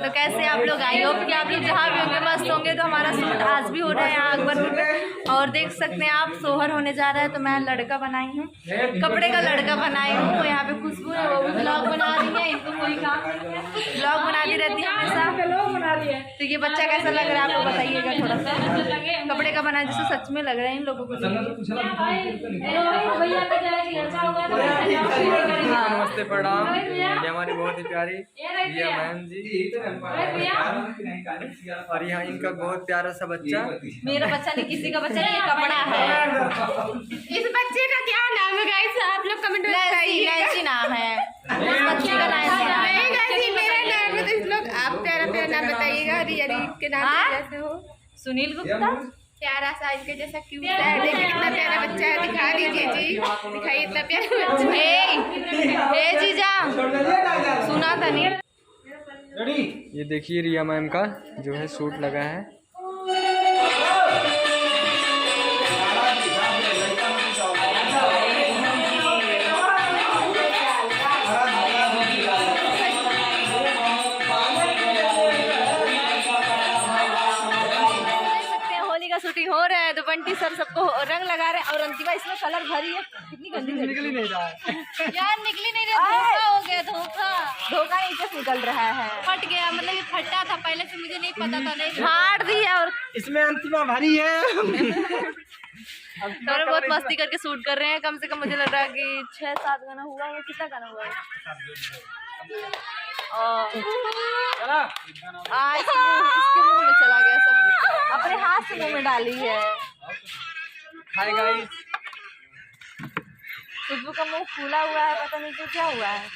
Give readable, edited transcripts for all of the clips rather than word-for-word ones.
तो कैसे आप लोग, आई होप कि आप लोग जहाँ भी होंगे मस्त होंगे। तो हमारा शूट आज भी हो रहा है यहाँ अकबरपुर में, और देख सकते हैं आप सोहर होने जा रहा है। तो मैं लड़का बनाई हूँ, कपड़े का लड़का बनाई हूँ। यहाँ पे खुशबू है, वो भी ब्लॉग बना रही है, इनको कोई काम नहीं है, ब्लॉग बनाती रहती है हमेशा। तो ये बच्चा कैसा लग रहा है आपको बताइएगा थोड़ा सा। कपड़े का बना जैसे सच में लग रहा है इन लोगों को। नमस्ते प्रणाम, ये हमारी बहुत ही प्यारी रिया मैम जी, और यहाँ इनका बहुत प्यारा सा बच्चा। मेरा बच्चा नहीं, किसी का बच्चा नहीं, ये कपड़ा है। इस बच्चे का क्या नाम है गाइस, आप लोग कमेंट में बताइए। नैन्सी नाम है इस बच्ची का। नैन्सी नाम है। नहीं गाइस, मेरा नाम है, तो इस लोग आप प्यारा प्यारा नाम बताइएगा। रिया के नाम जैसे हो। सुनील गुप्ता प्यारा सा इनके जैसा क्यूट है, देखिए कितना प्यारा बच्चा है। दिखा दीजिए जी, दिखाइए इतना प्यारा बच्चा। ए जीजा सुना था नहीं। ये देखिए रिया मैम का जो है सूट लगा है। शूटिंग हो रहा है, तो बंटी सर सबको रंग लगा रहे हैं, और अंतिमा इसमें कलर भरी है। कितनी गंदी निकल ही नहीं रहा है यार, निकली नहीं रहा। धोखा हो गया, धोखा नीचे से निकल रहा है। फट गया, मतलब ये फटा था पहले से, मुझे नहीं पता था। नहीं फाड़ दी है, और इसमें अंतिमा भरी है। तो बहुत मस्ती करके शूट कर रहे हैं। कम से कम मुझे लग रहा है कि 6-7 गाना हुआ है। कितना गाना हुआ है? इसके मुंह में चला गया सब, अपने हाथ से मुंह में डाली है। हाय गाइस, खुशबू का मुंह फूला हुआ है, पता नहीं क्यों क्या हुआ है।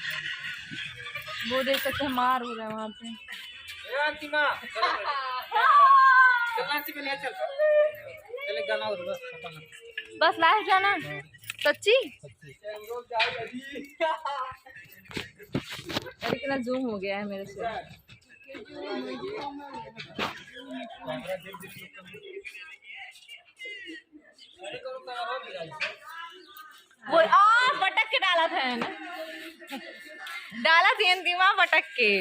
वो देख सकते हैं मार हो रहा है वहाँ पे। अंतिमा चल गाना हो बस लास्ट गाना। सच्ची अरे कितना जूम हो गया है मेरे से। वो पटक के डाला था ना, डाला थी अंतिमा पटक के।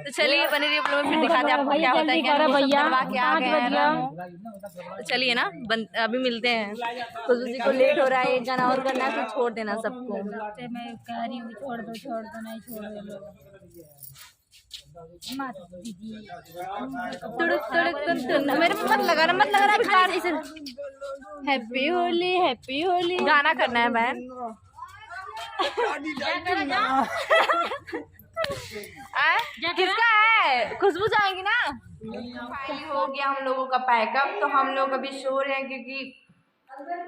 तो चलिए बनी रही लोग, फिर दिखाते हैं आपको क्या होता है, क्या तो चलिए ना अभी मिलते हैं। खुशबू जी को लेट हो रहा है, एक गाना और करना है, फिर छोड़ देना सबको। मैं कह रही हूँ छोड़ दो नहीं छोड़ दो। मेरे मत लगा रहा हैप्पी होली गाना करना है बहन। किसका है? खुशबू जाएंगी ना। हो गया हम लोगों का पैकअप, तो हम लोग अभी शो रहे हैं, क्योंकि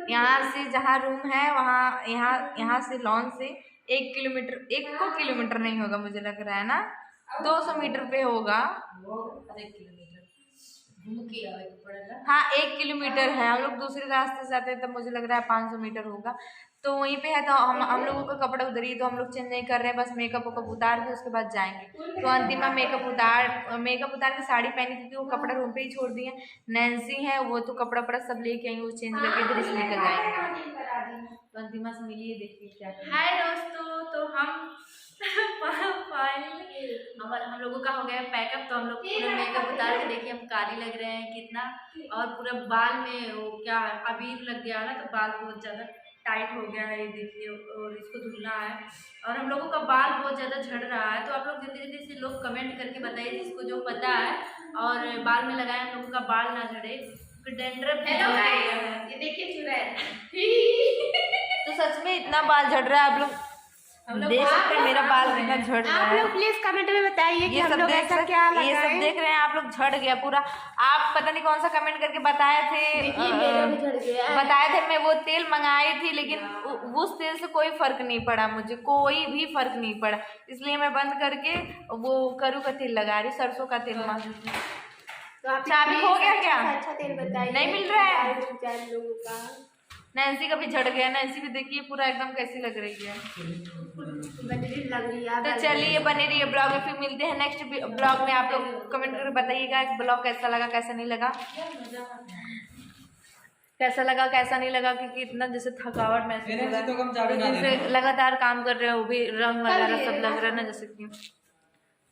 यहाँ से जहाँ रूम है वहाँ यहाँ से लॉन से 1 किलोमीटर नहीं होगा, मुझे लग रहा है ना 200 मीटर पे होगा। हाँ 1 किलोमीटर है। हम लोग दूसरे रास्ते से जाते हैं, तब मुझे लग रहा है 500 मीटर होगा। तो वहीं पे है, तो हम लोगों का कपड़ा उधर ही, तो हम लोग चेंज नहीं कर रहे हैं, बस मेकअप उतार के उसके बाद जाएंगे। तो अंतिमा मेकअप उतार के साड़ी पहनी थी, वो कपड़ा रूम पे ही छोड़ दिए। नैन्सी है वो तो कपड़ा सब लेके आई, वो चेंज करके इधर से लेकर जाएंगे। तो अंतिमा से मिलिए, देखिए क्या। हाय दोस्तों, तो हम हम लोगों का हो गया पैकअप। तो हम लोग पूरा मेकअप उतार के देखिए हम काली लग रहे हैं कितना, और पूरा बाल में वो क्या अबीर लग गया ना, तो बाल बहुत ज़्यादा टाइट हो गया है, ये देखिए, और इसको धुलना है। और हम लोगों का बाल बहुत ज़्यादा झड़ रहा है, तो आप लोग जल्दी से लोग कमेंट करके बताइए जिसको जो पता है, और बाल में लगाए हम लोगों का बाल ना झड़े, डैंड्रफ ये देखिए चुरा है। तो सच में इतना बाल झड़ रहा है, आप लोग देख सकते हैं मेरा बाल कितना झड़ रहा है। आप लोग प्लीज कमेंट में बताइए कि हम लोग ऐसा क्या लगाएं। ये सब देख रहे हैं आप लोग, झड़ गया पूरा। आप पता नहीं कौन सा कमेंट करके बताए थे, मेरा भी झड़ गया। बताए थे, मैं वो तेल मंगाई थी, लेकिन उस तेल से कोई फर्क नहीं पड़ा, मुझे कोई भी फर्क नहीं पड़ा, इसलिए मैं बंद करके वो करू का तेल लगा रही, सरसों का तेल। चाबी हो गया क्या? अच्छा तेल बताइए, नहीं मिल रहा है लोगों का। नैन्सी का भी झड़ गया। नैन्सी भी देखिए पूरा एकदम कैसी लग रही है। तो चलिए बने रहिए ब्लॉग में, फिर मिलते हैं नेक्स्ट ब्लॉग में। आप लोग कमेंट करके बताइएगा ब्लॉग कैसा लगा कैसा नहीं लगा। कैसा लगा कैसा नहीं लगा, क्योंकि इतना जैसे थकावट महसूस हो रहा है, जैसे लगातार काम कर रहे हो, वो भी रंग वगैरह सब लग रहा है ना, जैसे कि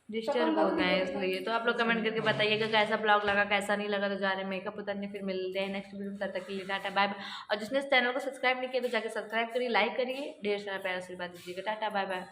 डिस्टर्ब हो गए इसलिए। तो आप लोग कमेंट करके बताइएगा कैसा ब्लॉग लगा कैसा नहीं लगा। तो जा रहे हैं मेकअप उतारने, फिर मिलते हैं नेक्स्ट वीडियो में, तब तक के लिए टाटा बाय बाय। और जिसने इस चैनल को सब्सक्राइब नहीं किया तो जाके सब्सक्राइब करिए, लाइक करिए, ढेर सारा प्यार आशीर्वाद दीजिएगा। Tata bye bye.